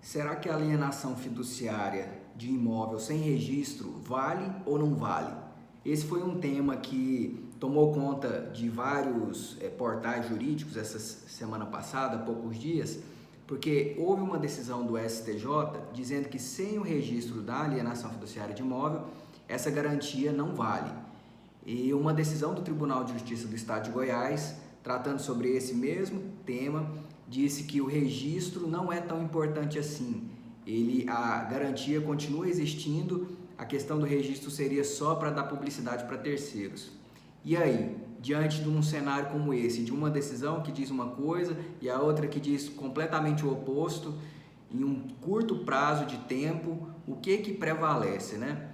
Será que a alienação fiduciária de imóvel sem registro vale ou não vale? Esse foi um tema que tomou conta de vários portais jurídicos essa semana passada, há poucos dias, porque houve uma decisão do STJ dizendo que sem o registro da alienação fiduciária de imóvel, essa garantia não vale. E uma decisão do Tribunal de Justiça do Estado de Goiás, tratando sobre esse mesmo tema, disse que o registro não é tão importante assim. A garantia continua existindo, a questão do registro seria só para dar publicidade para terceiros. E aí, diante de um cenário como esse, de uma decisão que diz uma coisa e a outra que diz completamente o oposto, em um curto prazo de tempo, o que prevalece, né?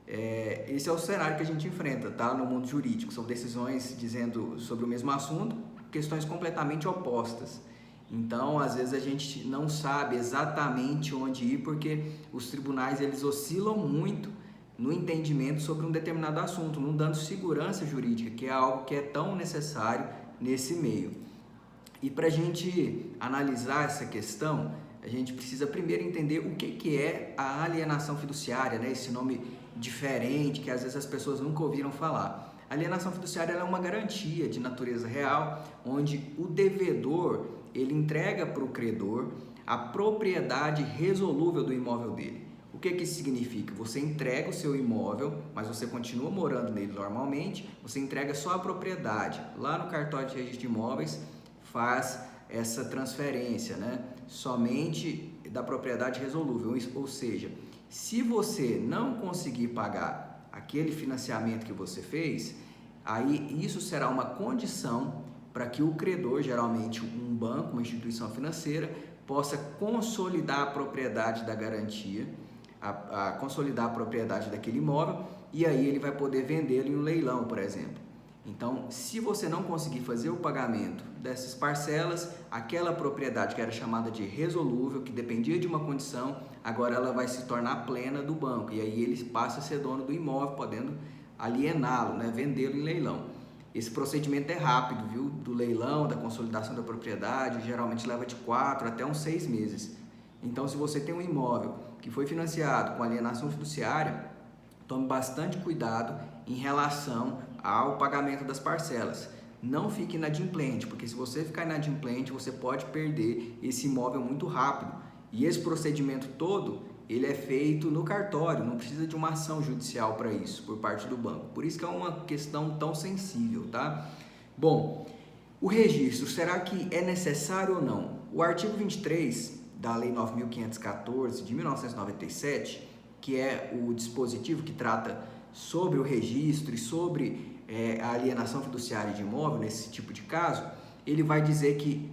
Esse é o cenário que a gente enfrenta, tá? No mundo jurídico. São decisões dizendo sobre o mesmo assunto, questões completamente opostas. Então, às vezes a gente não sabe exatamente onde ir, porque os tribunais eles oscilam muito no entendimento sobre um determinado assunto, não dando segurança jurídica, que é algo que é tão necessário nesse meio. E para a gente analisar essa questão, a gente precisa primeiro entender o que é a alienação fiduciária, né? Esse nome diferente que às vezes as pessoas nunca ouviram falar. A alienação fiduciária é uma garantia de natureza real, onde o devedor ele entrega para o credor a propriedade resolúvel do imóvel dele. O que isso significa? Você entrega o seu imóvel, mas você continua morando nele normalmente, você entrega só a propriedade. Lá no cartório de registro de imóveis faz essa transferência, né? Somente da propriedade resolúvel, ou seja, se você não conseguir pagar aquele financiamento que você fez, aí isso será uma condição para que o credor, geralmente um banco, uma instituição financeira, possa consolidar a propriedade da garantia, consolidar a propriedade daquele imóvel, e aí ele vai poder vendê-lo em um leilão, por exemplo. Então, se você não conseguir fazer o pagamento dessas parcelas, aquela propriedade que era chamada de resolúvel, que dependia de uma condição, agora ela vai se tornar plena do banco, e aí ele passa a ser dono do imóvel, podendo aliená-lo, né? Vendê-lo em leilão. Esse procedimento é rápido, viu? Do leilão, da consolidação da propriedade, geralmente leva de 4 até uns 6 meses. Então, se você tem um imóvel que foi financiado com alienação fiduciária, tome bastante cuidado em relação ao pagamento das parcelas. Não fique inadimplente, porque se você ficar inadimplente, você pode perder esse imóvel muito rápido. E esse procedimento todo, ele é feito no cartório, não precisa de uma ação judicial para isso, por parte do banco. Por isso que é uma questão tão sensível, tá? Bom, o registro, será que é necessário ou não? O artigo 23 da Lei 9.514 de 1997, que é o dispositivo que trata sobre o registro e sobre a alienação fiduciária de imóvel, nesse tipo de caso, ele vai dizer que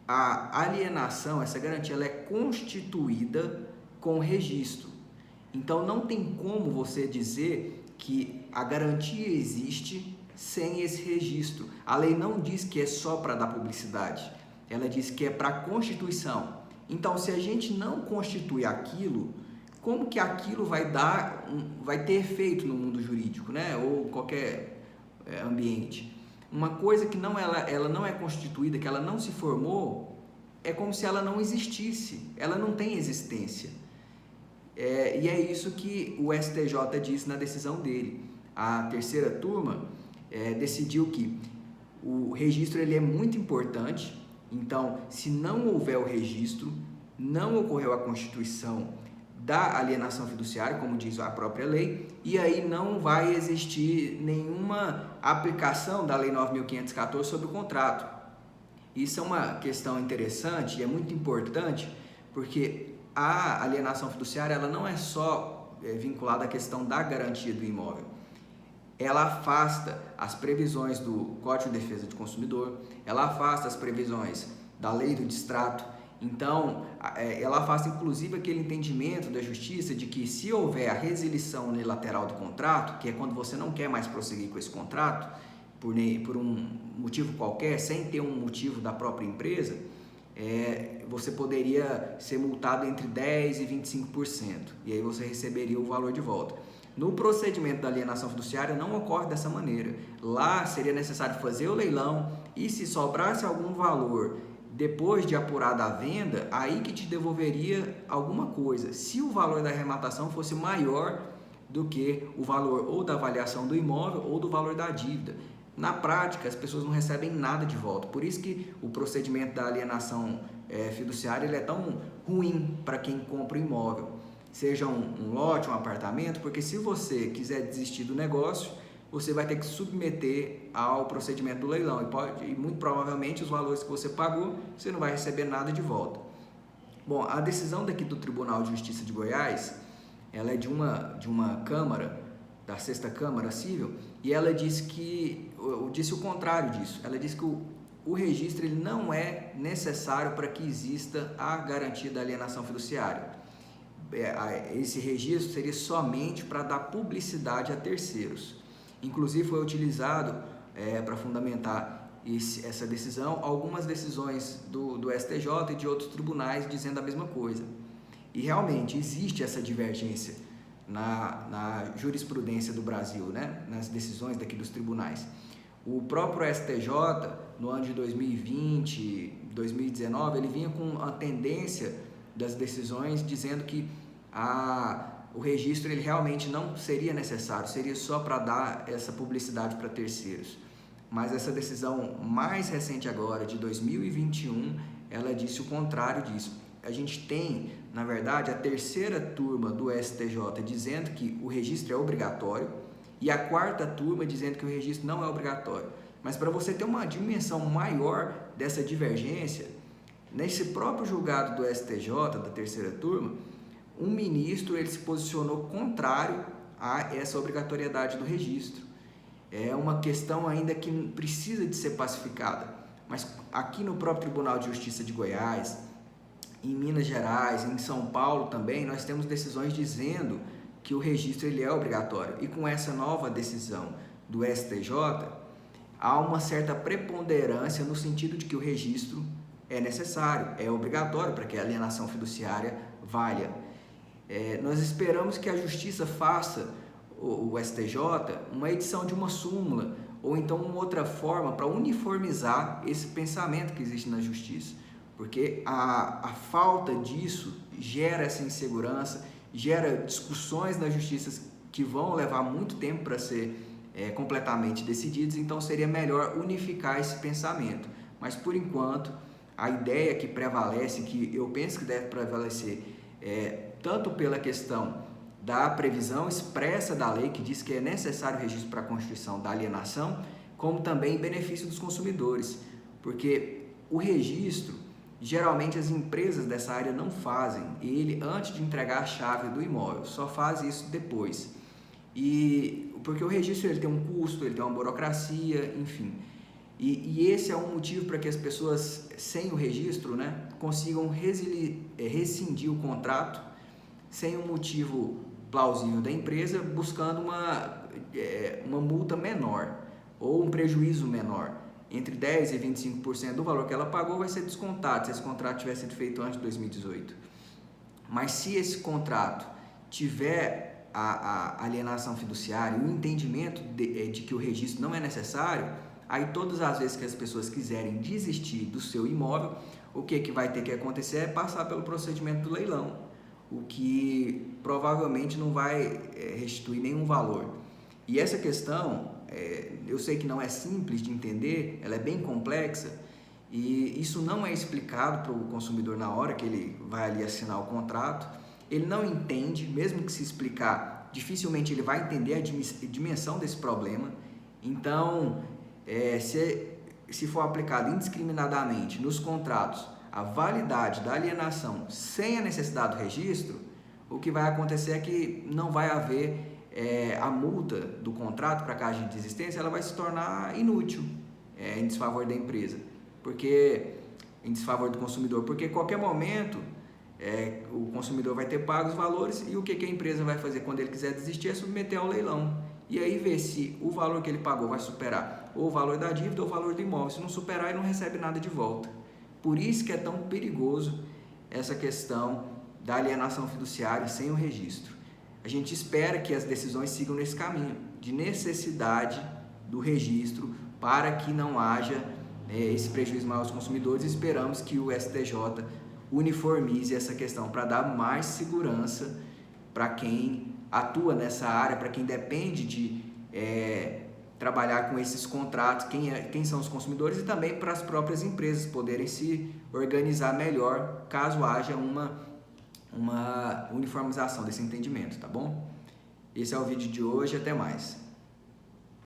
a alienação, essa garantia, ela é constituída com registro. Então, não tem como você dizer que a garantia existe sem esse registro. A lei não diz que é só para dar publicidade, ela diz que é para constituição. Então, se a gente não constitui aquilo, como que aquilo vai ter efeito no mundo jurídico, né? Ou qualquer ambiente? Uma coisa que ela não é constituída, que ela não se formou, é como se ela não existisse, ela não tem existência. E é isso que o STJ disse na decisão dele. A terceira turma decidiu que o registro ele é muito importante. Então, se não houver o registro, não ocorreu a constituição da alienação fiduciária, como diz a própria lei, e aí não vai existir nenhuma aplicação da Lei 9.514 sobre o contrato. Isso é uma questão interessante e é muito importante, porque a alienação fiduciária ela não é só vinculada à questão da garantia do imóvel. Ela afasta as previsões do Código de Defesa do Consumidor, ela afasta as previsões da Lei do Distrato. Então, ela afasta inclusive aquele entendimento da justiça de que se houver a resilição unilateral do contrato, que é quando você não quer mais prosseguir com esse contrato, por um motivo qualquer, sem ter um motivo da própria empresa, você poderia ser multado entre 10% e 25%, e aí você receberia o valor de volta. No procedimento da alienação fiduciária não ocorre dessa maneira. Lá seria necessário fazer o leilão e se sobrasse algum valor depois de apurada a venda, aí que te devolveria alguma coisa, se o valor da arrematação fosse maior do que o valor ou da avaliação do imóvel ou do valor da dívida. Na prática, as pessoas não recebem nada de volta, por isso que o procedimento da alienação fiduciária ele é tão ruim para quem compra o imóvel, seja um lote, um apartamento, porque se você quiser desistir do negócio, você vai ter que submeter ao procedimento do leilão e muito provavelmente os valores que você pagou, você não vai receber nada de volta. Bom, a decisão daqui do Tribunal de Justiça de Goiás, ela é de uma Câmara, da 6ª Câmara Civil, e ela disse o contrário disso. Ela disse que o registro ele não é necessário para que exista a garantia da alienação fiduciária. Esse registro seria somente para dar publicidade a terceiros. Inclusive foi utilizado para fundamentar essa decisão algumas decisões do STJ e de outros tribunais dizendo a mesma coisa. E realmente existe essa divergência na jurisprudência do Brasil, né? Nas decisões daqui dos tribunais. O próprio STJ, no ano de 2020, 2019, ele vinha com a tendência das decisões dizendo que o registro ele realmente não seria necessário, seria só para dar essa publicidade para terceiros. Mas essa decisão mais recente agora, de 2021, ela disse o contrário disso. A gente tem, na verdade, a 3ª turma do STJ dizendo que o registro é obrigatório e a 4ª turma dizendo que o registro não é obrigatório. Mas para você ter uma dimensão maior dessa divergência, nesse próprio julgado do STJ, da 3ª turma, um ministro ele se posicionou contrário a essa obrigatoriedade do registro. É uma questão ainda que precisa de ser pacificada, mas aqui no próprio Tribunal de Justiça de Goiás, em Minas Gerais, em São Paulo também, nós temos decisões dizendo que o registro ele é obrigatório. E com essa nova decisão do STJ, há uma certa preponderância no sentido de que o registro é necessário, é obrigatório para que a alienação fiduciária valha. Nós esperamos que a Justiça faça, o STJ, uma edição de uma súmula ou então uma outra forma para uniformizar esse pensamento que existe na Justiça, porque a falta disso gera essa insegurança, gera discussões na Justiça que vão levar muito tempo para ser completamente decididos, então seria melhor unificar esse pensamento. Mas por enquanto, a ideia que prevalece, que eu penso que deve prevalecer, tanto pela questão da previsão expressa da lei, que diz que é necessário o registro para a constituição da alienação, como também em benefício dos consumidores, porque o registro, geralmente as empresas dessa área não fazem ele antes de entregar a chave do imóvel, só faz isso depois. E porque o registro ele tem um custo, ele tem uma burocracia, enfim. E esse é um motivo para que as pessoas sem o registro, né, consigam rescindir o contrato sem um motivo plausível da empresa, buscando uma multa menor ou um prejuízo menor. Entre 10% e 25% do valor que ela pagou vai ser descontado se esse contrato tivesse sido feito antes de 2018. Mas se esse contrato tiver a alienação fiduciária e o entendimento de que o registro não é necessário, aí todas as vezes que as pessoas quiserem desistir do seu imóvel, o que vai ter que acontecer é passar pelo procedimento do leilão, o que provavelmente não vai restituir nenhum valor. E essa questão, eu sei que não é simples de entender, ela é bem complexa, e isso não é explicado para o consumidor na hora que ele vai ali assinar o contrato. Ele não entende, mesmo que se explicar, dificilmente ele vai entender a dimensão desse problema. Então, se for aplicado indiscriminadamente nos contratos a validade da alienação sem a necessidade do registro, o que vai acontecer é que não vai haver a multa do contrato para caso de desistência, ela vai se tornar inútil em desfavor da empresa, em desfavor do consumidor, porque a qualquer momento o consumidor vai ter pago os valores e o que a empresa vai fazer quando ele quiser desistir é submeter ao leilão. E aí ver se o valor que ele pagou vai superar ou o valor da dívida ou o valor do imóvel. Se não superar, ele não recebe nada de volta. Por isso que é tão perigoso essa questão da alienação fiduciária sem o registro. A gente espera que as decisões sigam nesse caminho, de necessidade do registro para que não haja esse prejuízo maior aos consumidores. Esperamos que o STJ uniformize essa questão para dar mais segurança para quem atua nessa área, para quem depende de trabalhar com esses contratos, quem são os consumidores, e também para as próprias empresas poderem se organizar melhor caso haja uma uniformização desse entendimento, tá bom? Esse é o vídeo de hoje, até mais.